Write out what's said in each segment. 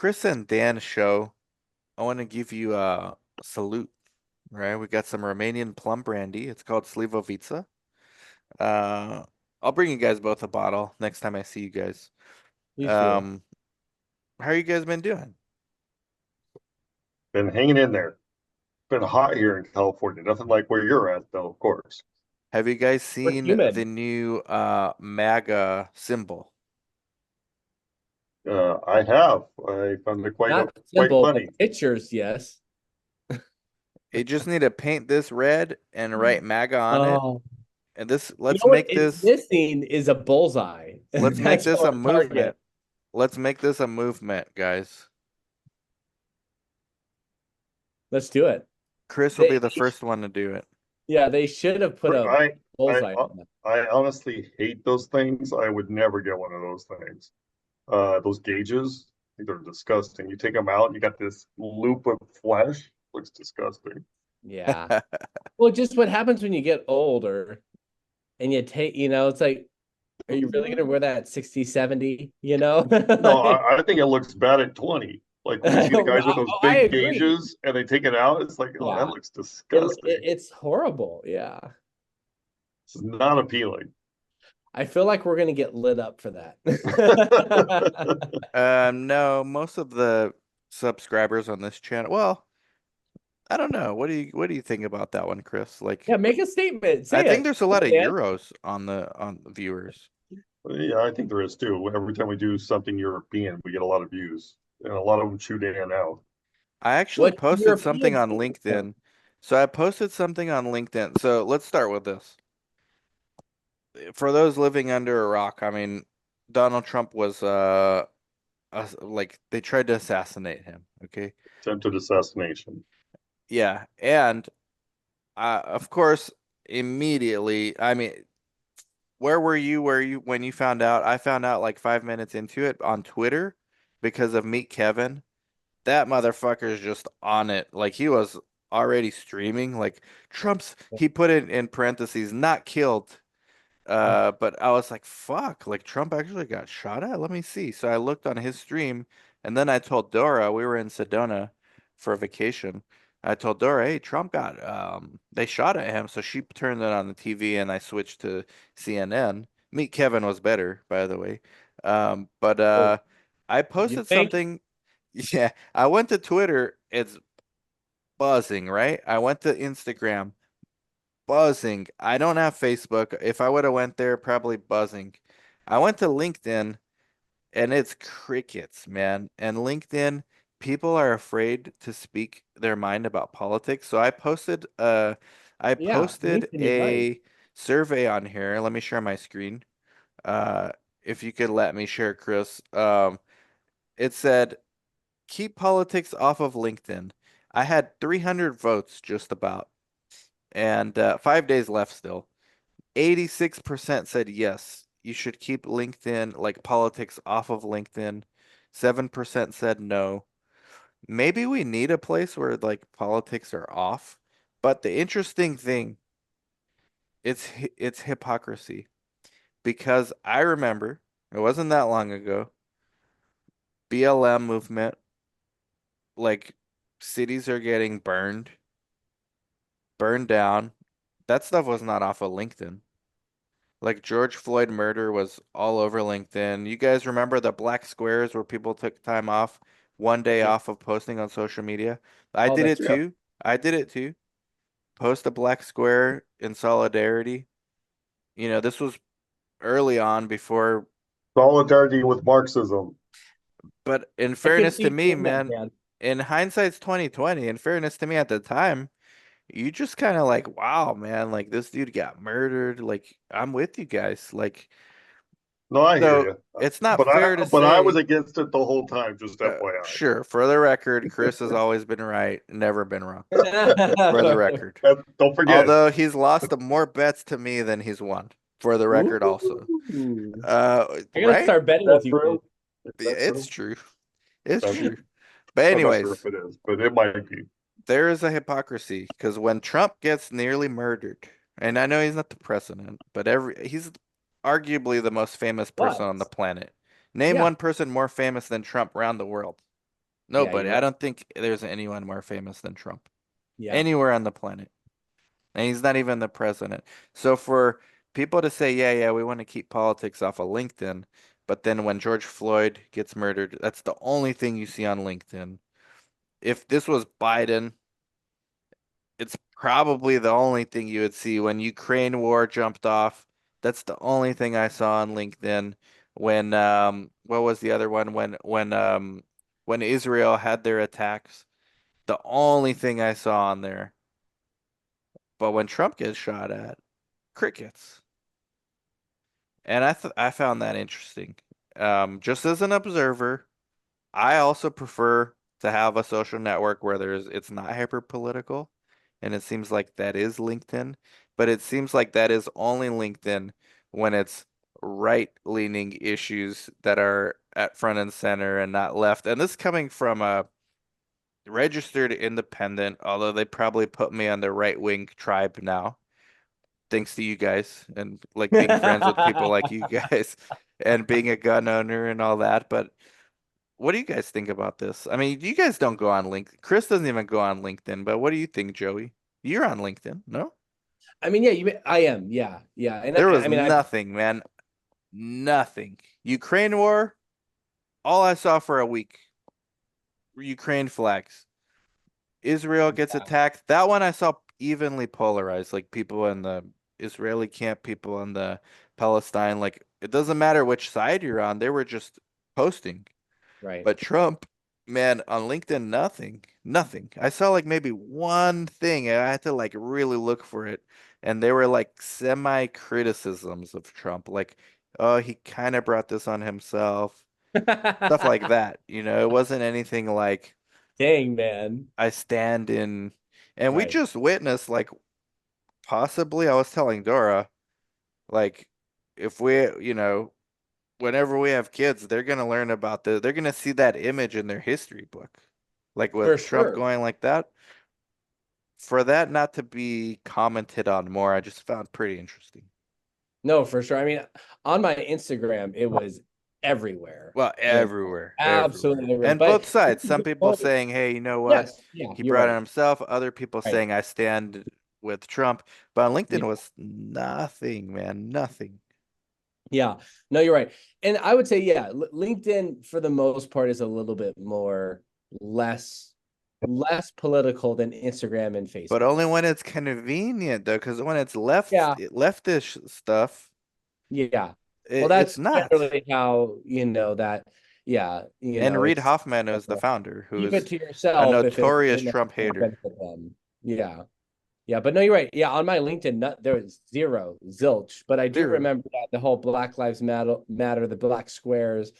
Chris and Dan show, I want to give you a salute, right? We got some Romanian plum brandy. It's called Slivovica. Uh, I'll bring you guys both a bottle next time I see you guys. Please do. Um, how you guys been doing? Been hanging in there. Been hot here in California. Nothing like where you're at, though, of course. Have you guys We're seen the humid. new MAGA symbol? I have. I found it quite Not quite simple, but funny. pictures, yes. You just need to paint this red and write MAGA on it. Oh, And this, you let's know what make it's this, missing is a bullseye. let's make That's this a our movement. target. Let's make this a movement, guys. Let's do it. Chris will be They, the they sh- first one to do it. yeah, they should have put a I I bullseye on it. I honestly hate those things. I would never get one of those things. Those gauges, I think they're disgusting. You take them out, you got this loop of flesh. Looks disgusting. Yeah. Well, just what happens when you get older and you take, it's like, are you really gonna wear that at 60, 70? No, Like, I think it looks bad at 20. Like when you see the guys with wow, those I big agree. gauges and they take it out, it's like, oh, that Yeah. looks disgusting. It's horrible. Yeah. It's not appealing. I feel like we're gonna get lit up for that. No, most of the subscribers on this channel. Well, I don't know. What do you think about that one, Chris? Yeah, Like, make a statement. I Say think it. there's a Say lot of it, Dan. Euros on the viewers. Yeah, I think there is too. Every time we do something European, we get a lot of views, and a lot of them chew Dan out. I actually What posted something European on team? LinkedIn. So I posted something on LinkedIn. So let's start with this. For those living under a rock, I mean, Donald Trump was like they tried to assassinate him, okay? Attempted assassination. Yeah, and of course, immediately, I mean, where were you? Where you when you found out? I found out like 5 minutes into it on Twitter because of Meet Kevin. That motherfucker is just on it. Like he was already streaming. Like he put it in parentheses, not killed. But I was like, fuck, like Trump actually got shot at? Let me see. So I looked on his stream and then I told Dora, we were in Sedona for a vacation. I told Dora, hey, Trump got they shot at him. So she turned it on the TV and I switched to CNN. Meet Kevin was better, by the way. But Oh, I you posted think? something. Yeah, I went to Twitter, it's buzzing, right? I went to Instagram buzzing. I don't have Facebook. If I would have went there, probably buzzing. I went to LinkedIn and it's crickets, man. And LinkedIn, people are afraid to speak their mind about politics. So I Yeah, posted LinkedIn, you're right. a survey on here. Let me share my screen. Uh, if you could let me share, Chris. It said keep politics off of LinkedIn. I had 300 votes just about, and 5 days left still. 86% said yes, you should keep LinkedIn, like politics off of LinkedIn. 7% said no. Maybe we need a place where like politics are off. But the interesting thing, it's hypocrisy because I remember it wasn't that long ago, BLM movement, like cities are getting burned down. That stuff was not off of LinkedIn. Like George Floyd murder was all over LinkedIn. You guys remember the black squares where people took time off, 1 day Yeah. off of posting on social media? I Oh, did that's it Yeah, too. I did it too. Post a black square in solidarity. This was early on before, solidarity with Marxism. but in I can fairness see to you me, doing that, man, Dan. in hindsight's 2020, in fairness to me at the time, you just kind of like, wow, man, like this dude got murdered. Like I'm with you guys. Like No, I hear so you. it's not But fair to I was say. against it the whole time, just FYI. Sure. For the record, Chris has always been right, never been wrong. For the record. And don't forget, Although he's lost more bets to me than he's won. For the record, also. Ooh. I gotta Right? start betting with that's you, dude. true. Is that It's true? true. It's I'm, true. But I'm not sure if anyways, it is, but it might be. there is a hypocrisy because when Trump gets nearly murdered, and I know he's not the president, but he's arguably the most famous person But on the planet. Name yeah, one person more famous than Trump around the world. Yeah, Nobody. you're I right. don't think there's anyone more famous than Trump Yeah. anywhere on the planet. And he's not even the president. So for people to say, yeah, yeah, we want to keep politics off of LinkedIn, but then when George Floyd gets murdered, that's the only thing you see on LinkedIn. If this was Biden, it's probably the only thing you would see when Ukraine war jumped off. That's the only thing I saw on LinkedIn. When what was the other one? When Israel had their attacks, the only thing I saw on there. But when Trump gets shot at, crickets. And I found that interesting. Just as an observer, I also prefer to have a social network where it's not hyper political, and it seems like that is LinkedIn, but it seems like that is only LinkedIn when it's right-leaning issues that are at front and center and not left. And this coming from a registered independent, although they probably put me on the right-wing tribe now, thanks to you guys and like being friends with people like you guys and being a gun owner and all that. But what do you guys think about this? I mean, you guys don't go on LinkedIn. Chris doesn't even go on LinkedIn, but what do you think, Joey? You're on LinkedIn, no? I mean, yeah, I am. Yeah. Yeah. And There was I mean, nothing, man. Nothing. Ukraine war, all I saw for a week, Ukraine flags. Israel gets attacked. That one I saw evenly polarized, like people in the Israeli camp, people in the Palestine. Like it doesn't matter which side you're on, they were just posting. right. But Trump, man, on LinkedIn, nothing, nothing. I saw like maybe one thing, and I had to like really look for it, and they were like semi criticisms of Trump, like, oh, he kind of brought this on himself, stuff like that. It wasn't anything like Dang, man. I stand in, and we Right. just witnessed like possibly. I was telling Dora, like, if whenever we have kids, they're gonna learn about they're gonna see that image in their history book. Like For with Trump sure. going like that, for that not to be commented on more, I just found pretty interesting. No, for sure. I mean, on my Instagram, it was everywhere. Well, everywhere, everywhere. Absolutely everywhere. And But both sides. to Some your people point, saying, hey, you know what? yes, yeah, He you're brought it on right. himself. Other people Right. saying, I stand with Trump. But on Yeah. LinkedIn was nothing, man. Nothing. Yeah. No, you're right. And I would say, yeah, LinkedIn for the most part is a little bit more less less political than Instagram and But Facebook. only when it's convenient, though, because when it's Yeah. leftish stuff, Yeah. Well, it's that's not. generally how, that, yeah, And Reid it's Hoffman is the founder, who keep it is to a yourself if it's notorious going Trump to hater. benefit them. Yeah. Yeah, but no, you're right. Yeah, on my LinkedIn, there was zero, zilch. But I do Zero. remember that the whole Black Lives Matter, the black squares,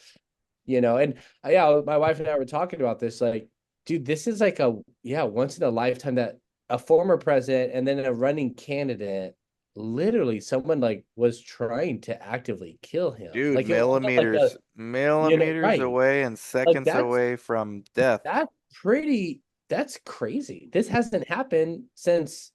and yeah, my wife and I were talking about this. Like, dude, this is like once in a lifetime that a former president and then a running candidate, literally, someone like was trying to actively kill him. Dude, Like it wasn't like millimeters right. away and Like seconds away from death. that's pretty that's crazy. This hasn't happened since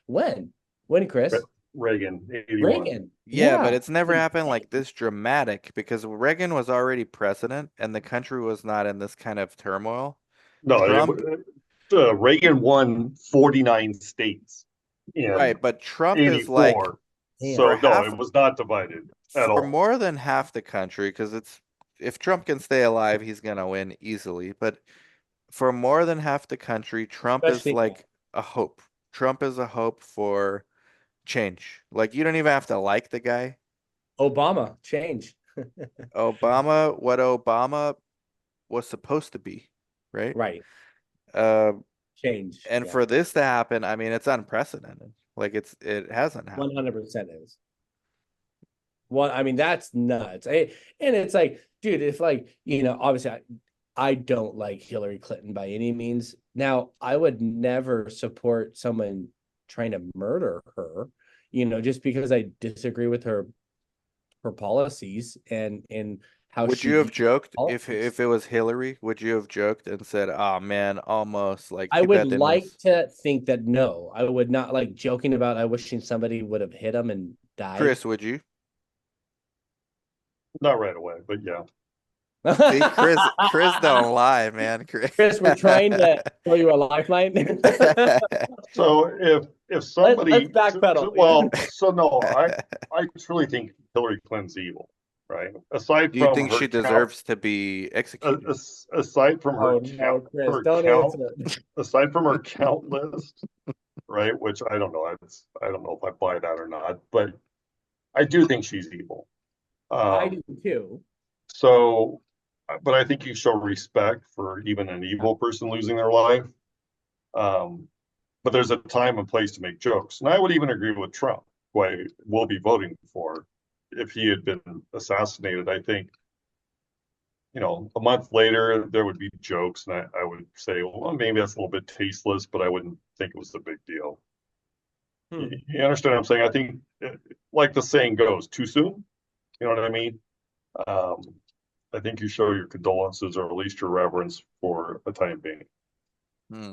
when? When, Chris? Reagan, 81. Reagan. Yeah, but Yeah. it's never happened like this dramatic because Reagan was already president and the country was not in this kind of turmoil. No, Trump, Reagan won 49 states in right, but Trump is like 84. for Damn. So no, half it was not divided at for all. more than half the country because it's if Trump can stay alive, he's gonna win easily. But for more than half the country, Trump is Especially like a hope. Trump is a hope for change. Like you don't even have to like the guy. Obama change. What Obama was supposed to be, right? Right. Uh, Change. and Yeah. for this to happen, I mean, it's unprecedented. Like it hasn't happened. 100% is. Well, I mean, that's nuts. And it's like, dude, if like, obviously I don't like Hillary Clinton by any means. Now, I would never support someone trying to murder her, just because I disagree with her policies and how Would she you have views joked politics. if it was Hillary? Would you have joked and said, "Oh man, almost like I too would bad they like miss." to think that no, I would not like joking about I wishing somebody would have hit him and died. Chris, would you? Not right away, but yeah. See, Chris don't lie, man. Chris. Chris, we're trying to throw you a lifeline. So if Let's somebody, backpedal. well, so no, I truly think Hillary Clinton's evil, right? Aside Do you from think her she count, deserves to be executed? aside from Oh no, Chris, her don't count, answer. aside from her count list, right? Which I don't know. I don't know if I buy that or not, but I do think she's evil. I Um, do too. so, but I think you show respect for even an evil person losing their life. Um, but there's a time and place to make jokes. And I would even agree with Trump, who I will be voting for if he had been assassinated. I think, a month later, there would be jokes, and I would say, well, maybe that's a little bit tasteless, but I wouldn't think it was a big deal. Hmm. You understand what I'm saying? I think, like the saying goes, too soon. You know what I mean? Um, I think you show your condolences or at least your reverence for a time being. Hmm.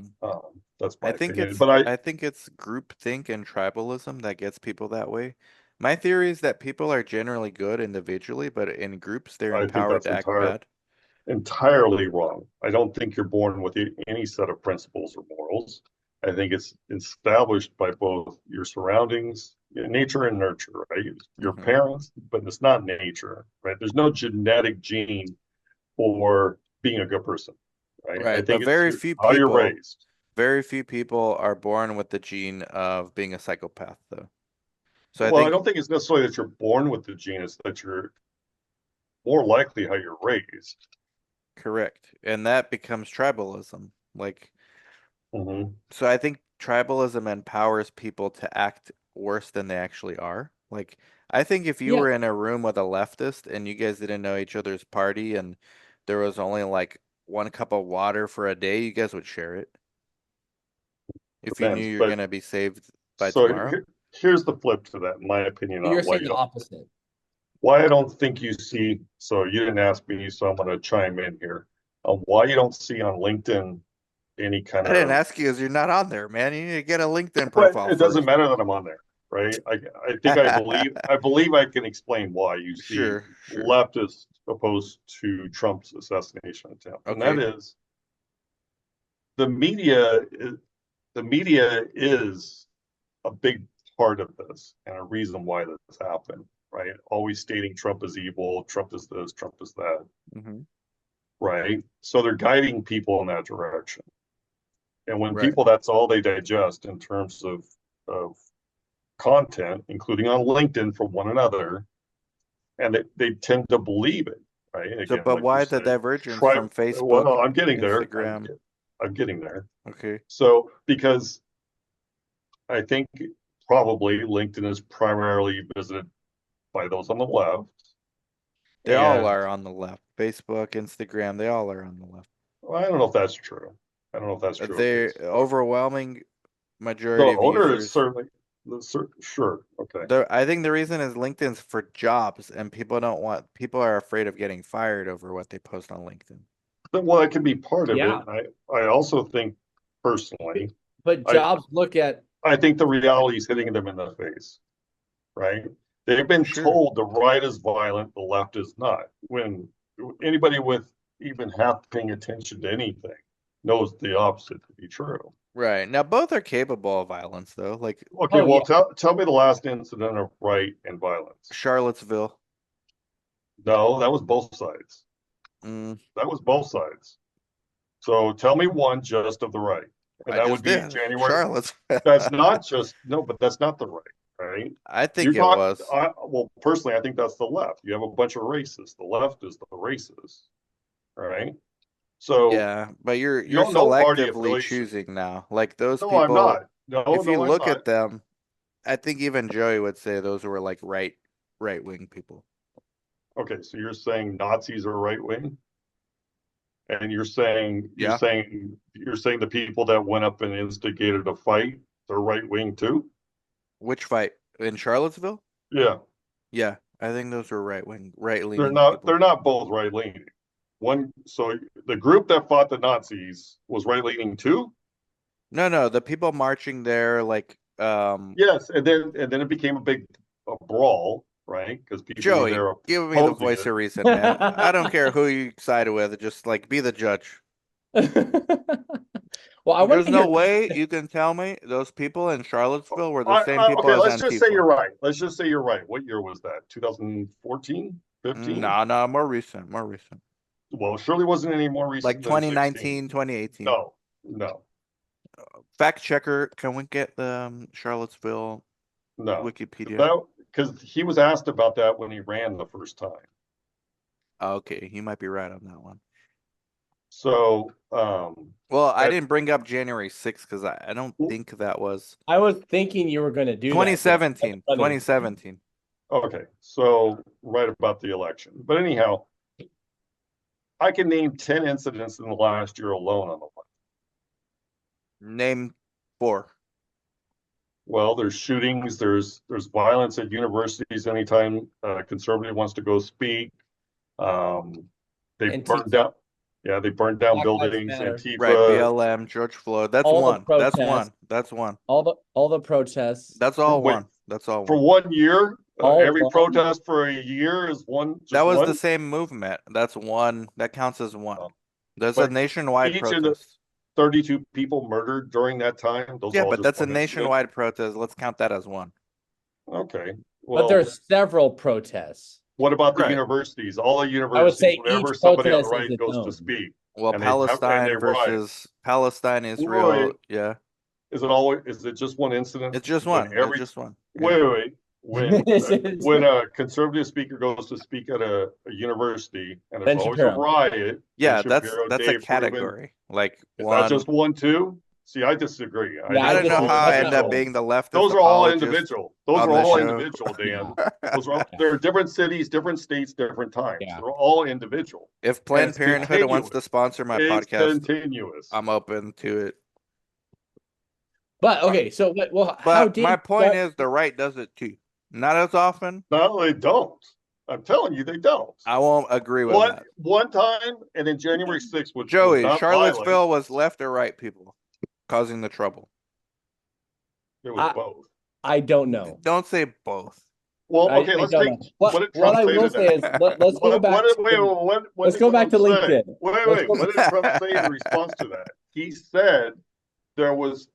That's I my think opinion. it's But I, I think it's groupthink and tribalism that gets people that way. My theory is that people are generally good individually, but in groups they're I think empowered that's to act bad. entirely wrong. I don't think you're born with any set of principles or morals. I think it's established by both your surroundings, nature and nurture, right? Your Hmm. parents, but it's not nature, right? There's no genetic gene for being a good person, right? I Right, but think it's how you're raised. very few people are born with the gene of being a psychopath, though. So I Well, I think don't think it's necessarily that you're born with the gene, it's that you're more likely how you're raised. correct, and that becomes tribalism. Mm-hmm. So I think tribalism empowers people to act worse than they actually are. I think if you Yeah, were in a room with a leftist and you guys didn't know each other's party and there was only like one cup of water for a day, you guys would share it if you knew Depends. you're But gonna be saved by so tomorrow. here's the flip to that, in my opinion, on you're saying the opposite. why I don't think you see. So you didn't ask me, so I'm going to chime in here. Why you don't see on LinkedIn any kind I didn't of, ask you because you're not on there, man. You need to get a LinkedIn but profile it doesn't first. matter that I'm on there, right? I think I believe I can explain why you see Sure, sure. leftists opposed to Trump's assassination attempt, and that Okay. is the media. The media is a big part of this and a reason why this happened, right? Always stating Trump is evil, Trump is this, Trump is that, Hmm. right? So they're guiding people in that direction. And when Right. people, that's all they digest in terms of content, including on LinkedIn from one another, and they tend to believe it, right? So, Again, but like you why the said, divergence try. from Facebook, Well, I'm getting there. Instagram? I'm getting there. Okay. So because I think probably LinkedIn is primarily visited by those on the left, They all and are on the left. Facebook, Instagram, they all are on the left. well, I don't know if that's true. I don't know if that's true of The Facebook. overwhelming The majority of owner is users. certainly sure. Okay. I think the reason is LinkedIn's for jobs, and people are afraid of getting fired over what they post on LinkedIn. Well, that can be part of it. Yeah, I also think personally, but I jobs look at I think the reality is hitting them in the face, right? They've been Sure. told the right is violent, the left is not. When anybody with even half paying attention to anything knows the opposite to be true. Right. Now both are capable of violence though. Like Okay, oh well, yeah, tell me the last incident of right and violence. Charlottesville. No, that was both sides. Mm, That was both sides. So tell me one just of the right, and I that would just be did. January. Charlottesville. That's not just no, but that's not the right, right? I You're think it talking. was. Well, personally, I think that's the left. You have a bunch of racists. The left is the racists, right? So Yeah, but you you're don't know party selectively affiliation. choosing now. Like those No, I'm people, not. No, if you no, I'm look not. at them, I think even Joey would say those were like right wing people. Okay, so you're saying Nazis are right wing, and Yeah. you're saying the people that went up and instigated a fight, they're right wing too? Which fight? In Charlottesville? Yeah, Yeah, I think those were right leaning people. they're not both right leaning. One, so the group that fought the Nazis was right leaning too. No, no, the people marching there, Yes, and then it became a big brawl, right? Because people Joey, either give me the opposing voice it. of reason, man. I don't care who you side with. Just like be the judge. Well, I want There's to no hear. way you can tell me those people in Charlottesville were the same Okay, people as let's just say Antifa. you're right. Let's just say you're right. What year was that? 2014, 15? No, no, more recent, more recent. Well, it surely wasn't any more Like recent than 16. 2019, 2018. No, no, Fact checker, can we get the Charlottesville no. Wikipedia? That because he was asked about that when he ran the first time. Okay, you might be right on that one. So, Well, I at, didn't bring up January 6th because I don't think that was I was thinking you were going to do that. Dan. That's 2017. funny. 2017. okay, so right about the election. But anyhow, I can name 10 incidents in the last year alone on the left. Name 4. Well, there's shootings, there's violence at universities anytime a conservative wants to go speak. Um, they burned Antifa, down, yeah, they burned down Black Lives buildings, Matter, Right, Antifa. BLM, George Floyd. That's all the one. That's protests, one. That's one. all the protests, That's For, all wait, one. That's all for one. 1 year, all every one. protest for a year is one, That just was the one. same movement. That's one. That counts as one. Uh, There's a but nationwide each of the protest. 32 people murdered during that time, those Yeah, are all but just that's a one incident. nationwide protest. Let's count that as one. Okay. But Well, there's several protests. what about the Right. universities? All the I would universities, say whenever each somebody on the protest is right its goes to own. speak Well, and they Palestine riot, versus Palestine, Israel. wait, Yeah, is it just one incident? it's just When one. It's every just one. Yeah. wait, This is when a conservative speaker goes to speak at a university and there's Ben always a Shapiro. riot, Ben Yeah, Shapiro, that's a Dave Rubin, category. Like is that one. just one too? See, I disagree. I Yeah, I think I don't those know are disagree. all how I That's end not up one. individual. being the leftist Those are all apologist individual. Those on are this all show. individual, Dan. Yeah, Those are all, yeah, they're different cities, different states, different times. yeah. They're all individual. If And Planned it's Parenthood wants to continuous. sponsor my It's podcast, continuous. I'm open to it. But Uh, okay, so well, how But did my point is the right does it too. Not as often. No, they don't. I'm telling you, they don't. I won't agree with that. One time, and in January 6th, which was Joey, not violent, Charlottesville was left or right people causing the trouble. it was I both. I don't know. Don't say both. Well, okay, I let's don't take know. what did What Trump I say will to say that? is let's go back to What let's did go back Trump to say? LinkedIn. Let's go What did Trump say in response to that? He said there was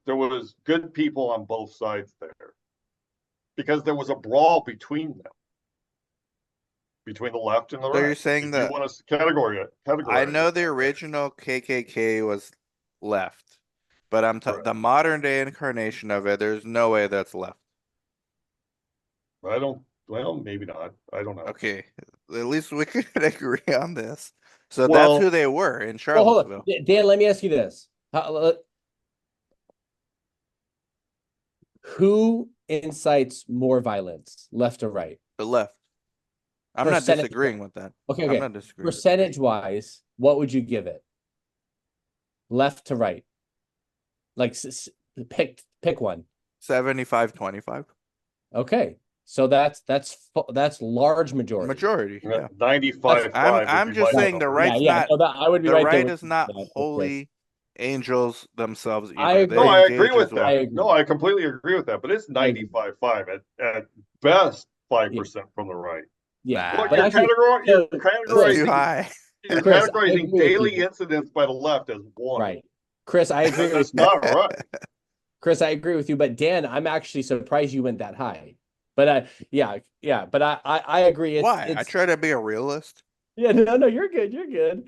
good people on both sides there because there was a brawl between them, between the left and the So you're right. saying If you that want to I categorize know it the that way, original KKK was left, but correct. the modern day incarnation of it. There's no way that's left. I don't. Well, maybe not. I don't know. Okay, at least we could agree on this. So that's Well, who they were in Well, hold Charlottesville. on. Dan, let me ask you this. Who incites more violence, left or right? The left. I'm not Percentage. disagreeing with that. Okay, I'm okay. not disagreeing. Percentage wise, what would you give it? Left to right. Like pick one. 75-25. Okay. So that's large majority. Majority, yeah. 95-5 would I'm be my just saying the number. Yeah, right's yeah. not No, that I would be the right there right with is not that, Chris. holy angels themselves I either. No, They agree. I agree engage with as I that. well. agree. No, I completely agree with that. But it's I agree. 95-5 at best, Yeah, 5% from the right. yeah. Well, Nah, But actually, so that's too Chris, high. you're Chris, I categorizing agree with daily you. incidents by the left as one. Right. Chris, I agree with That's you. not right. Chris, I agree with you. But Dan, I'm actually surprised you went that high. But yeah. But I agree. Why? I It's try to be a realist. yeah. No, you're good. You're good.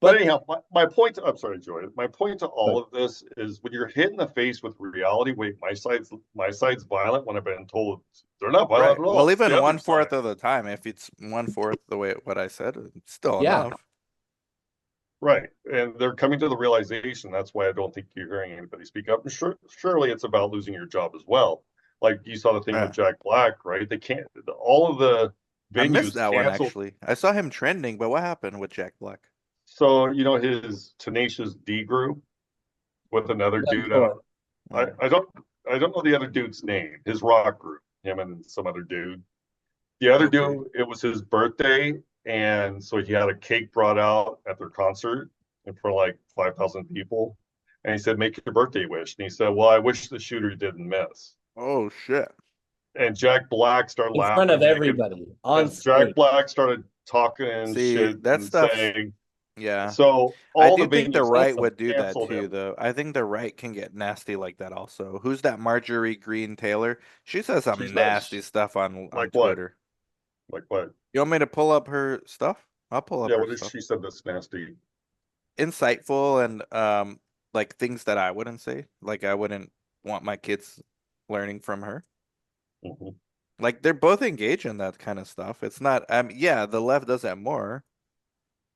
But But anyhow, my point I'm sorry, Joy. My point to all of this is when you're hit in the face with reality, wait, my side's violent when I've been told they're not Right. violent at Well, all. It's even the other 1/4 side. of the time, if it's 1/4 the way what I said, it's still yeah, enough. Right. And they're coming to the realization. That's why I don't think you're hearing anybody speak up. And surely it's about losing your job as well. Like you saw the thing with Yeah. Jack Black, right? They can't, all of the I missed venues that one canceled. actually. I saw him trending, but what happened with Jack Black? So, his Tenacious D group with another yeah, dude. sure. I, Mm. I don't, I don't know the other dude's name, his rock group, him and some other dude. The other Okay. dude, it was his birthday. And so he had a cake brought out at their concert in front of like 5,000 people. And he said, make your birthday wish. And he said, well, I wish the shooter didn't miss. Oh shit. and Jack Black started in front of laughing, everybody on and Jack stage. Black started talking and See, shit that and stuff's saying, yeah. so I all the do think the venues right That's a, would do that canceled too, him. though. I think the right can get nasty like that also. Who's that Marjorie Green Taylor? She says She some nasty says, stuff on like what? Twitter. Like what? You want me to pull up her stuff? I'll pull up Yeah, her what did stuff. she said that's nasty? Insightful and like things that I wouldn't say. Like I wouldn't want my kids learning from her. Mhm. Like they're both engaged in that kind of stuff. It's not yeah, the left does that more,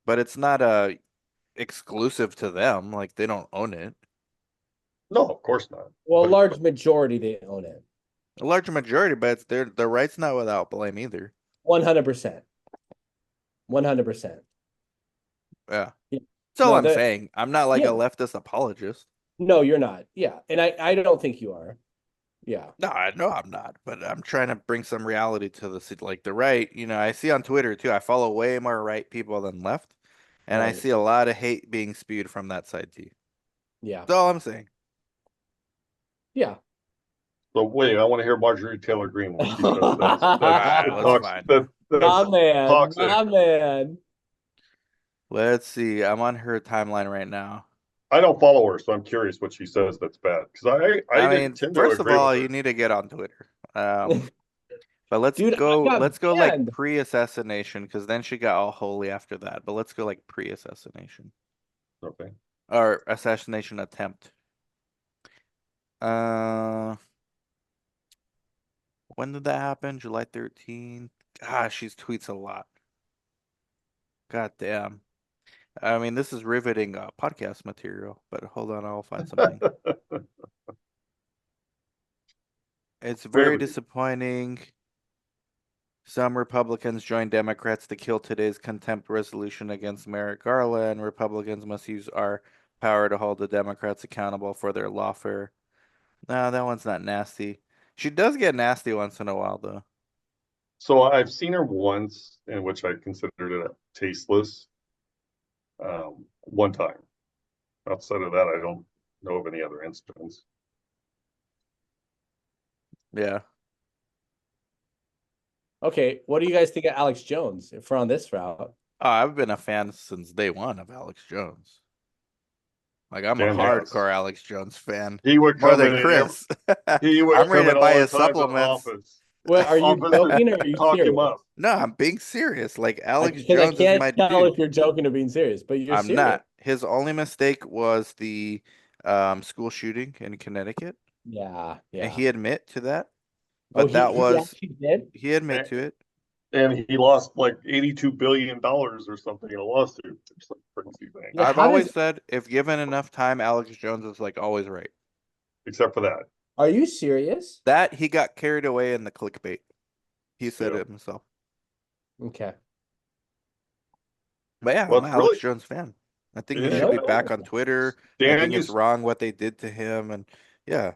but it's not exclusive to them. Like they don't own it. No, of course not. well, a But large majority they own it. A large majority, but it's their right's not without blame either. 100%. 100%. Yeah. Yeah. That's all No, I'm that saying. I'm not like a yeah. leftist apologist. No, you're not. Yeah. And I don't think you are. Yeah. No, I know I'm not, but I'm trying to bring some reality to like the right. I see on Twitter too. I follow way more right people than left, and I Right. see a lot of hate being spewed from that side too. Yeah. That's all I'm saying. Yeah. wait, I want to hear Marjorie Taylor Greene when she says All that's right, it let's talks find that her. My that's man. toxic. My man. Let's see. I'm on her timeline right now. I don't follow her, so I'm curious what she says that's bad because I I didn't mean, tend to first of agree with all, you her. need to get on Twitter. But let's Dude, I go. got Let's go like banned. pre-assassination, because then she got all holy after that. But let's go like pre-assassination Okay. or assassination attempt. Uh, when did that happen? July 13th. Gosh, she tweets a lot. God damn. I mean, this is riveting podcast material. But hold on, I'll find something. It's very Really? disappointing. Some Republicans joined Democrats to kill today's contempt resolution against Merrick Garland. Republicans must use our power to hold the Democrats accountable for their lawfare. No, that one's not nasty. She does get nasty once in a while, though. So I've seen her once, in which I considered it tasteless. One time. Outside of that, I don't know of any other instance. Yeah. Okay, what do you guys think of Alex Jones if we're on this route? Oh, I've been a fan since day one of Alex Jones. Like, I'm a Dan has. hardcore Alex Jones fan. He would More come in than and Chris. he would I'm ready come to in buy all the his time to the supplements. office. Well, are you Office to joking or are you talk him serious? up. No, I'm being serious. Like, Alex Because I Jones is can't my tell if dude. you're joking or being serious, but you're I'm serious. not. His only mistake was the school shooting in Connecticut, Yeah, and yeah. he admit to that. Oh, But that he was actually did? he admit And, to it. and he lost like $82 billion or something in a lawsuit. It's like a crazy thing. Yeah, I've how does always said if given enough time, Alex Jones is like always right. Except for that. are you serious? That he got carried away in the clickbait. He said Yeah. it himself. Okay. But yeah, Well, I'm an it's Alex really Jones fan. I think he You should yeah. be know? back on Twitter. I Dan think it's used wrong what they did to him, and yeah,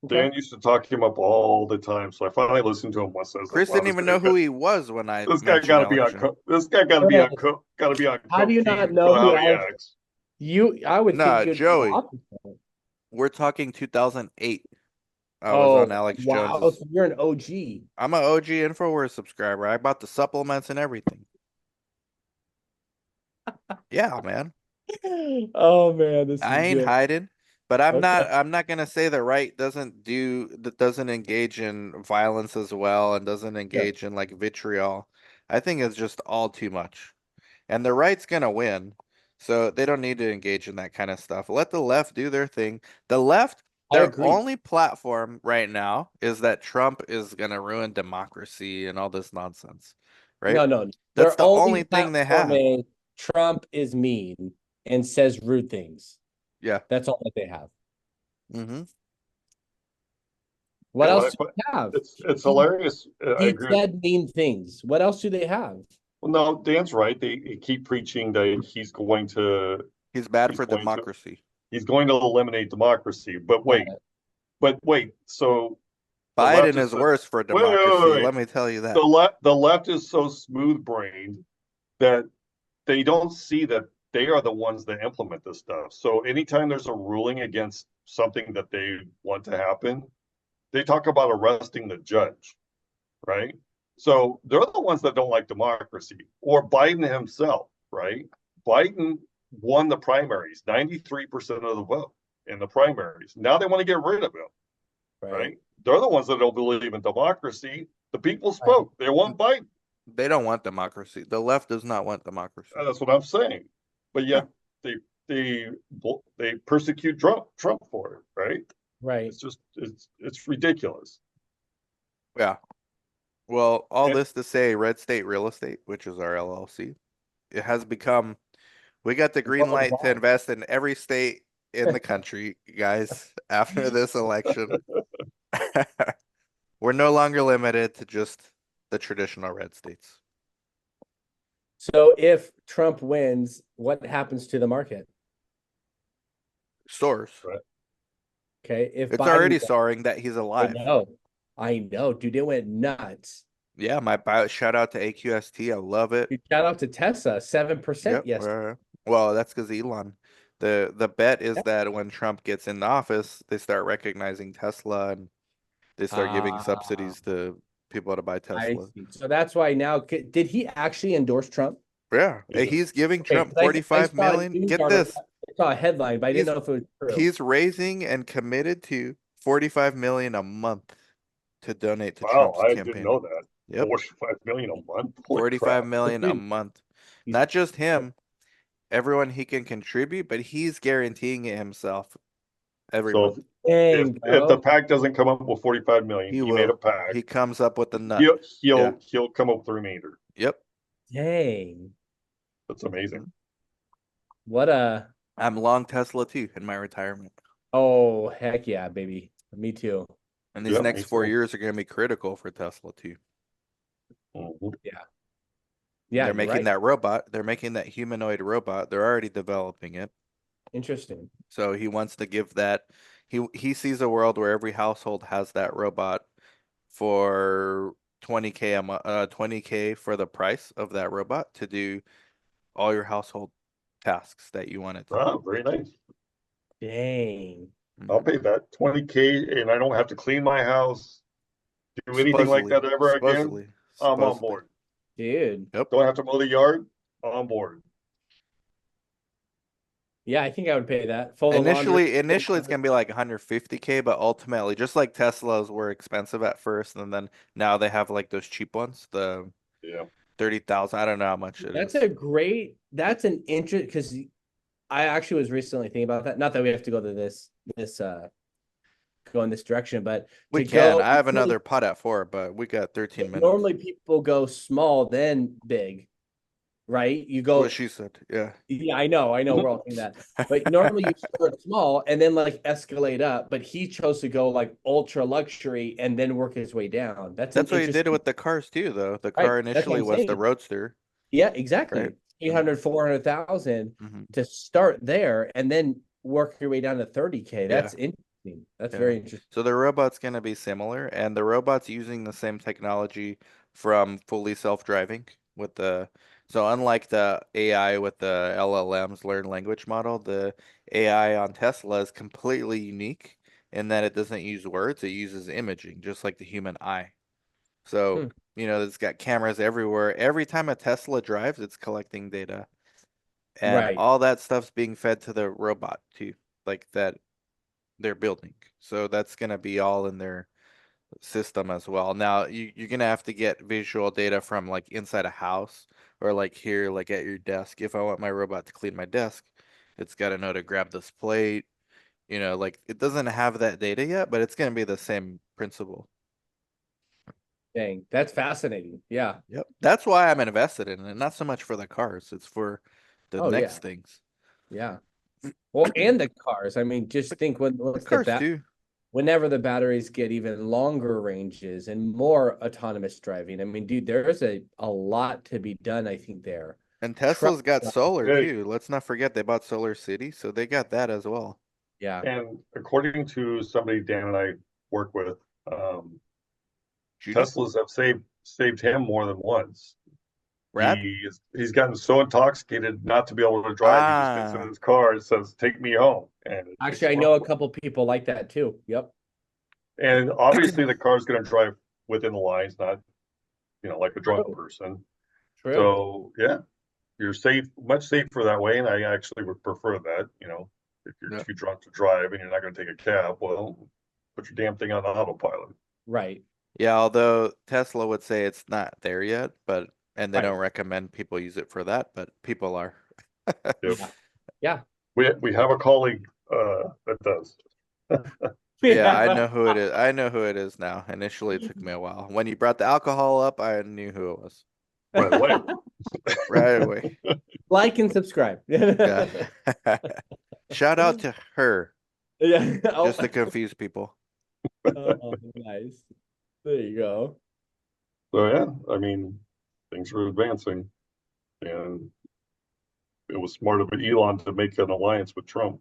Okay. Dan used to talk him up all the time. So I finally listened to him once. I was like, Chris wow, didn't even know who he was when I this guy mentioned got to be Alex on Jones. this guy got to be on Chris, got to be on how do you not cocaine know for who how he Alex? acts. I would think Nah, you'd be the Joey, opposite. we're talking 2008. I was on Oh, Alex wow. Jones's. So you're an OG. I'm an OG InfoWars subscriber. I bought the supplements and everything. Yeah, man. Oh man, this I is ain't good. hiding, but I'm Okay. not I'm not gonna say the right doesn't engage in violence as well and doesn't Sure. engage in like vitriol. I think it's just all too much. And the right's gonna win. So they don't need to engage in that kind of stuff. Let the left do their thing. The left, I their agree. only platform right now is that Trump is gonna ruin democracy and all this nonsense. Right? No, no. That's Their the only only thing they platform have. is Trump is mean and says rude things. Yeah. That's all that they have. Hmm. What And else do they have? it's hilarious. I He agree. said mean things. What else do they have? Well, no, Dan's right. They keep preaching that He's bad he's for going to democracy. he's going to eliminate democracy. But wait. So the left Biden is is worse for wait. democracy, let me tell you that. The left is so smooth brained that they don't see that they are the ones that implement this stuff. So anytime there's a ruling against something that they want to happen, they talk about arresting the judge, right? So they're the ones that don't like democracy, or Biden himself, right? Biden won the primaries, 93% of the vote in the primaries. Now they want to get rid of him, Right. right? They're the ones that don't believe in democracy. The people Right. spoke. They want Biden. They don't want democracy. The left does not want democracy. That's what I'm saying. But Yeah. yet they they they persecute Trump for it, right? Right. It's ridiculous. Yeah. Well, all And this to say, Red State Real Estate, which is our LLC, it has become, we got the green light to Worldwide. invest in every state in the country, guys, after this election. We're no longer limited to just the traditional red states. So if Trump wins, what happens to the market? Stores. right. Okay. If It's Biden, already soaring that he's I alive. know, I know, dude, it went nuts. Yeah, shout out to AQST. I love it. Dude, shout out to Tesla, 7% Yep. yesterday. Well, that's because Elon. The bet is Yeah. that when Trump gets in office, they start recognizing Tesla and they start giving Ah, subsidies to people to buy I Tesla. see. So that's why now, did he actually endorse Trump? Yeah, Yes. he's giving Okay, Trump because I 45 saw a million. news Get article, this. I saw a headline, but I didn't He's know if it was true. he's raising and committed to 45 million a month to donate to Wow, Trump's I didn't campaign. know that. Yep, 45 million a month. Holy 45 crap. But million a dude, month. he's Not just him, everyone he can contribute, but he's guaranteeing it himself every So month. if dang, if the bro. PAC doesn't come up with 45 million, He he made a will. PAC. He comes up with the nut. He'll Yeah. he'll he'll come up with the remainder. Yep. Dang. That's amazing. Mhm. What a I'm long Tesla too in my retirement. oh heck yeah, baby. Me too. And these Yeah, next me 4 too. years are going to be critical for Tesla too. Mhm. Yeah. Yeah, They're you're making right. that robot. They're making that humanoid robot. They're already developing it. Interesting. So he wants to give that. He sees a world where every household has that robot for 20K 20K for the price of that robot to do all your household tasks that you want it to do. Ah, very nice. Dang. I'll Mhm. pay that 20K and I don't have to clean my house, do anything like Supposedly, that ever again. supposedly, I'm on supposedly. board. Dude. Yep. Don't have to mow the yard. On board. Yeah, I think I would pay that. Fold the laundry. Initially it's gonna be like 150K, but ultimately, just like Teslas were expensive at first, and then now they have like those cheap ones, the Yeah. 30,000. I don't know how much it That's is. a great, that's an interest because I actually was recently thinking about that. Not that we have to go to this go in this direction, but We to can. go I have another pot at 4, but we got 13 minutes. normally people go small, then big, right? You That's what go, she said. Yeah. yeah, I know, we're all saying that. But normally you start small and then like escalate up, but he chose to go like ultra luxury and then work his way down. That's an That's what he did interesting, with the cars too, though. The right? car That's what initially I'm was the saying. Roadster, Yeah, right? exactly. And 300, 400,000 hmm to start there and then work your way down to 30K. yeah, That's interesting. That's yeah. very interesting. So the robot's gonna be similar, and the robot's using the same technology from fully self-driving with the so unlike the AI with the LLMs, learn language model, the AI on Tesla is completely unique in that it doesn't use words, it uses imaging, just like the human eye. So, Hmm. it's got cameras everywhere. Every time a Tesla drives, it's collecting data. And Right. all that stuff's being fed to the robot too, like that they're building. So that's gonna be all in their system as well. Now you're gonna have to get visual data from like inside a house or like here, like at your desk. If I want my robot to clean my desk, it's gotta know to grab this plate. Like it doesn't have that data yet, but it's gonna be the same principle. Dang. That's fascinating. Yeah. Yep. That's why I'm invested in it. Not so much for the cars, it's for the Oh, next yeah. things. Yeah. Well, and the cars. I mean, just The, think when the once the cars bat too. whenever the batteries get even longer ranges and more autonomous driving. I mean, dude, there's a lot to be done, I think there. And Truck, Tesla's got solar Okay. too. Let's not forget they bought Solar City, so they got that as well. yeah. And according to somebody Dan and I work with, um, Judy? Teslas have saved him more than once. Brad? He's gotten so intoxicated not to be able to drive. He just gets in Ah, his car and says, "Take me home," and it takes Actually, I him know home. a couple people like that too. Yep. And obviously the car's going to drive within the lines, not, like a drunk True. person. True. So yeah, you're safe, much safer that way. And I actually would prefer that, if you're Yeah. too drunk to drive and you're not going to take a cab, well, put your damn thing on autopilot. Right. Yeah, although Tesla would say it's not there yet, but and they Right. don't recommend people use it for that, but people are. Yep. Yeah. Yeah. We have a colleague that does. Yeah, I Yeah. know who it is. I know who it is now. Initially, it took me a while. When you brought the alcohol up, I knew who it was Right away. right away. Like and subscribe. Yeah. Shout out to her, Yeah. Oh. just to confuse people. Oh, nice. There you go. So yeah, I mean, things are advancing, and it was smart of Elon to make an alliance with Trump.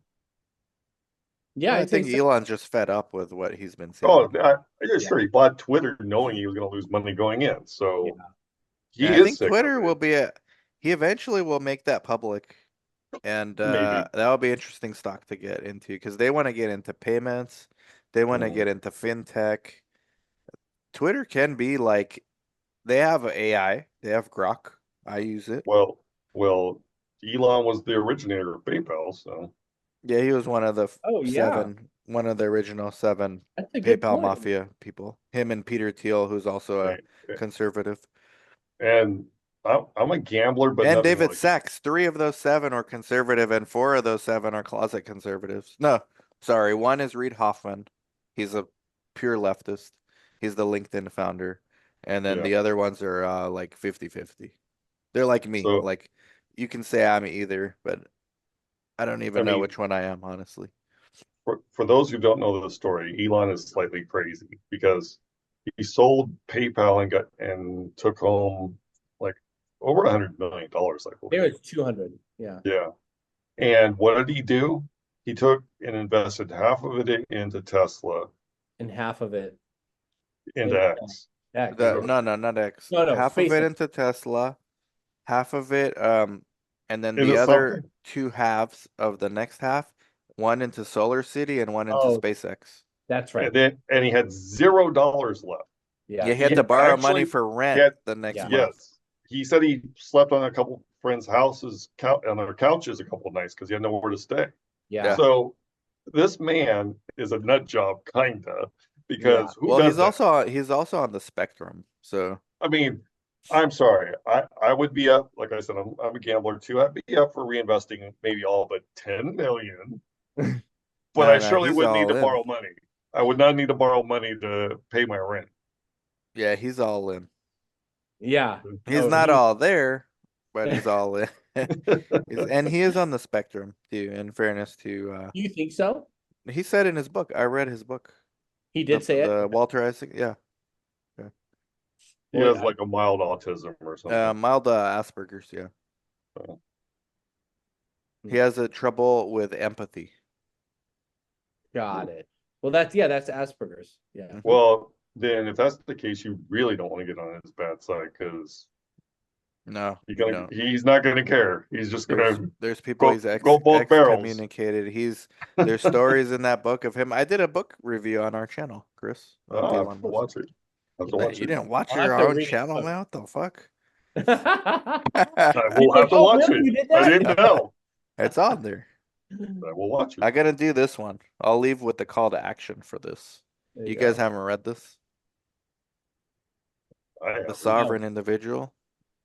Yeah, I I think think so. Elon's just fed up with what he's been Oh, seeing. yeah, Yeah. sure. He bought Twitter knowing he was going to lose money going in, Yeah. so And he I is think sick of Twitter will it. be he eventually will make that public. And Maybe. that'll be interesting stock to get into because they want to get into payments. They want to Mm. get into fintech. Twitter can be like they have AI. They have Grok. I use it. Well, well, Elon was the originator of PayPal, so Yeah, he was one of the Oh, yeah. seven, one of the original seven That's a good PayPal point. mafia people. Him and Peter Thiel, who's also a right. conservative. And I'm a gambler, but And nothing David like it. Sachs, three of those seven are conservative, and four of those seven are closet conservatives. No, sorry, one is Reid Hoffman. He's a pure leftist. He's the LinkedIn founder. And then Yeah. the other ones are like 50-50. They're like me. So Like you can say I'm either, but I don't I even know mean, which one I am, honestly. for those who don't know the story, Elon is slightly crazy because he sold PayPal and took home like over $100 million, I It believe. was 200. Yeah. Yeah. And what did he do? He took and invested half of it into Tesla, And half of it into in X. X. The no, no, not X. No, no, Half of it SpaceX. into Tesla, half of it, and then the Into other something. two halves of the next half, one into Solar City and one into Oh, SpaceX. that's right. And he had $0 left. Yeah, Yeah. he had He to borrow money actually for he rent had the next Yeah. month. yes. He said he slept on a couple friends' houses on their couches a couple of nights because he had nowhere to stay. Yeah. Yeah. So this man is a nut job, kinda, Yeah. because who Well, does that? he's also on the spectrum. So I mean, I'm sorry. I would be up, like I said, I'm a gambler too. I'd be up for reinvesting maybe all but 10 million, but I no, no, surely he's would need all to in. borrow money. I would not need to borrow money to pay my rent. Yeah, he's all in. Yeah. He's No, not he all there, but he's all in. And he is on the spectrum too, in fairness to You think so? he said in his book, I read his book. He The did say it? Okay. Walter Isaac, yeah. Yeah. He Well, has like a mild autism or something. Mild Asperger's, yeah. So, He has a trouble with empathy. got it. Well, that's Asperger's. Yeah. Hmm. well, then if that's the case, you really don't want to get on his bad side because No, he's you gonna don't. he's not gonna care. He's just gonna There's people go he's go both barrels. excommunicated. There's stories in that book of him. I did a book review on our channel, Chris, of Oh, I have Elon to Musk. watch it. I have to Man, watch you it. didn't watch I'll have your to own read his channel, book. man? What the fuck? I He's will like, have to oh, watch really? it. You did I that? didn't know. It's on there. I will watch it. I gotta do this one. I'll leave with the call to action for this. There you You guys go. haven't read this? I The haven't. No, Sovereign Individual?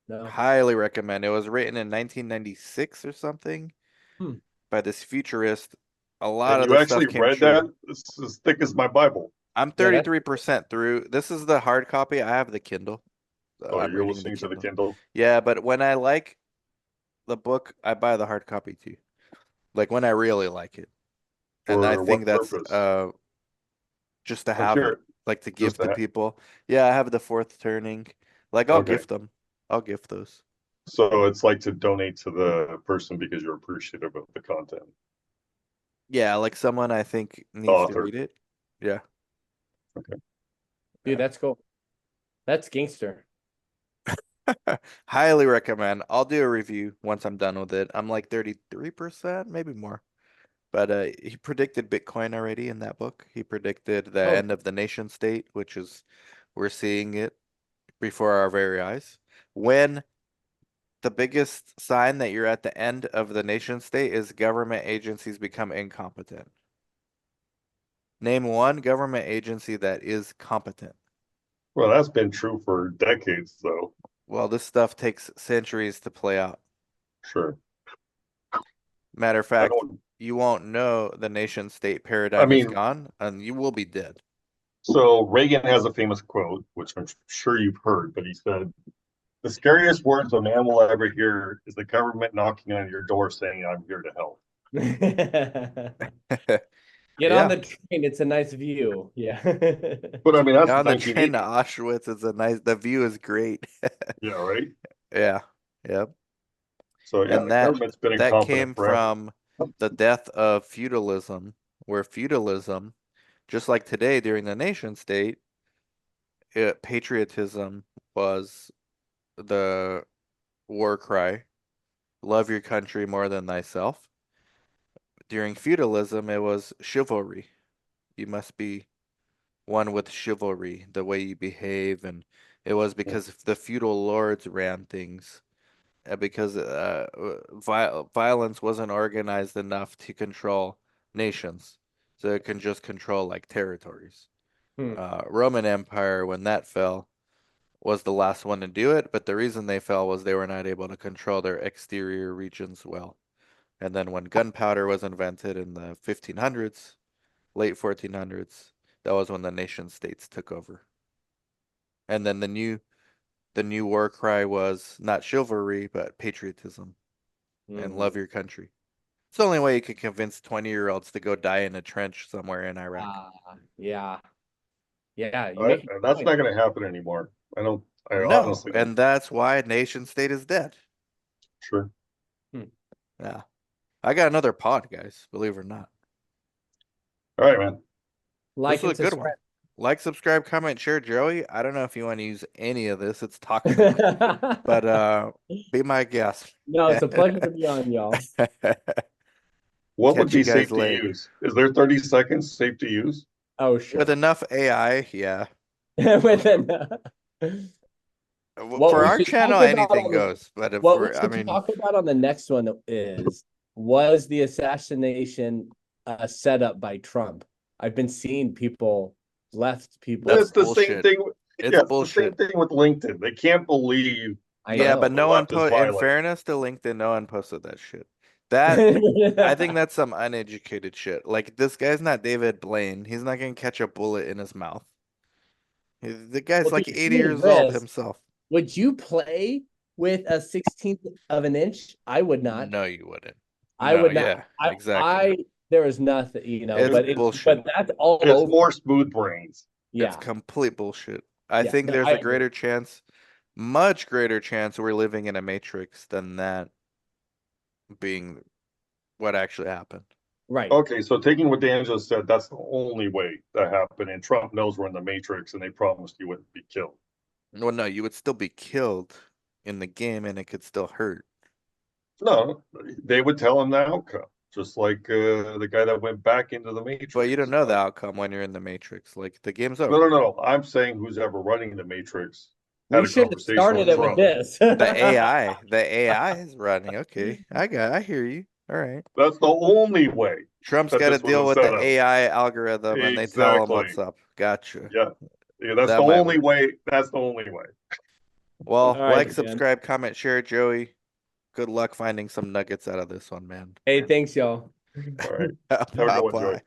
no. Highly recommend. It was written in 1996 or something Hmm. by this futurist. A lot And of you the actually stuff came read that? true. It's as thick as my Bible. I'm Yeah, that's 33% through. This is the hard copy. I have the Kindle. So Oh, I'm you're reading the listening to the Kindle. Kindle? Yeah, but when I like the book, I buy the hard copy too. Like when I really like it. And I For think what that's purpose? just to I'm have it, curious. like to Just give to that. people. Yeah, I have the fourth turning. Like I'll Okay. gift them. I'll gift those. So it's like to donate to the person because you're appreciative of the content. Yeah, like someone I think The needs to author. read it. Yeah. Okay. dude, Yeah. that's cool. That's gangster. Highly recommend. I'll do a review once I'm done with it. I'm like 33%, maybe more. But he predicted Bitcoin already in that book. He predicted the Oh, end of the nation state, which is we're seeing it before our very eyes. When the biggest sign that you're at the end of the nation state is government agencies become incompetent. Name one government agency that is competent. Well, that's been true for decades, though. Well, this stuff takes centuries to play out. Sure. Matter of I fact, don't, you won't know the nation state I paradigm is mean, gone and you will be dead. so Reagan has a famous quote, which I'm sure you've heard, but he said, the scariest words a man will ever hear is the government knocking on your door saying, I'm here to help. get on Yeah. the train. It's a nice view. Yeah. But I mean, that's On the train to 1980. Auschwitz is the view is great. Yeah, right. Yeah. Yep. So yeah, And the government's been that incompetent came forever. from the death of feudalism, where feudalism, just like today during the nation state, patriotism was the war cry, love your country more than thyself. During feudalism, it was chivalry. You must be one with chivalry, the way you behave, and it was because the feudal lords ran things, because violence wasn't organized enough to control nations, so it can just control like territories. Hmm. Roman Empire, when that fell, was the last one to do it, but the reason they fell was they were not able to control their exterior regions well. And then when gunpowder was invented in the 1500s, late 1400s, that was when the nation states took over. And then the new war cry was not chivalry, but patriotism and Hmm. love your country. It's the only way you can convince 20-year-olds to go die in a trench somewhere in Iraq. Yeah. Yeah. You I, make a and that's point. not going to happen anymore. I don't. I No, honestly don't. and that's why nation state is dead. Sure. Hmm. Yeah. I got another pod, guys, believe it or not. All right, man. This Like is a and good one. subscribe. Like, subscribe, comment, share, Joey. I don't know if you want to use any of this. It's toxic, but be my guest. No, it's a pleasure to be on, y'all. What would Catch you be guys safe to later. use? Is there 30 seconds safe to use? Oh, With sure. enough AI, yeah. Okay. Within what For we our should talk channel, about anything on the goes. But if what we we're, I should mean, talk about on the next one is was the assassination set up by Trump? I've been seeing people that's It's the same bullshit. thing. It's Yeah, it's the same bullshit. thing with LinkedIn. They can't believe I that Yeah, but know. the no one left is put, in violent. fairness to LinkedIn, no one posted that shit. That, I think that's some uneducated shit. Like, this guy's not David Blaine. He's not gonna catch a bullet in his mouth. The guy's Well, like dude, 80 me and years old Chris, himself. would you play with a 16th of an inch? I would not. No, you wouldn't. I No, would not. yeah, exactly. There is nothing, It's but bullshit. that's all It's over. more smooth brains. It's Yeah. complete bullshit. I Yeah. think No, there's I a agree. greater chance, much greater chance we're living in a matrix than that being what actually happened. Right. Okay, so taking what Dan just said, that's the only way that happened. And Trump knows we're in the matrix and they promised you wouldn't be killed. Well, no, you would still be killed in the game and it could still hurt. No, they would tell him the outcome, just like the guy that went back into the But you don't matrix. know the outcome when you're in the matrix. Like the game's No, no, over. no. I'm saying who's ever running the matrix had We a should have conversation started with it with Trump. this. The AI is running. Okay, I hear you. All right. That's the only way Trump's that got to this was deal a with the setup. AI algorithm and they tell him Exactly. what's up. Gotcha. Yeah. Yeah, that's the That might only work. way. That's the only way. All Well, right, like, man. subscribe, comment, share, Joey. Good luck finding some nuggets out of this one, man. Hey, thanks, y'all. All right. Have a good one, Joey. Bye-bye.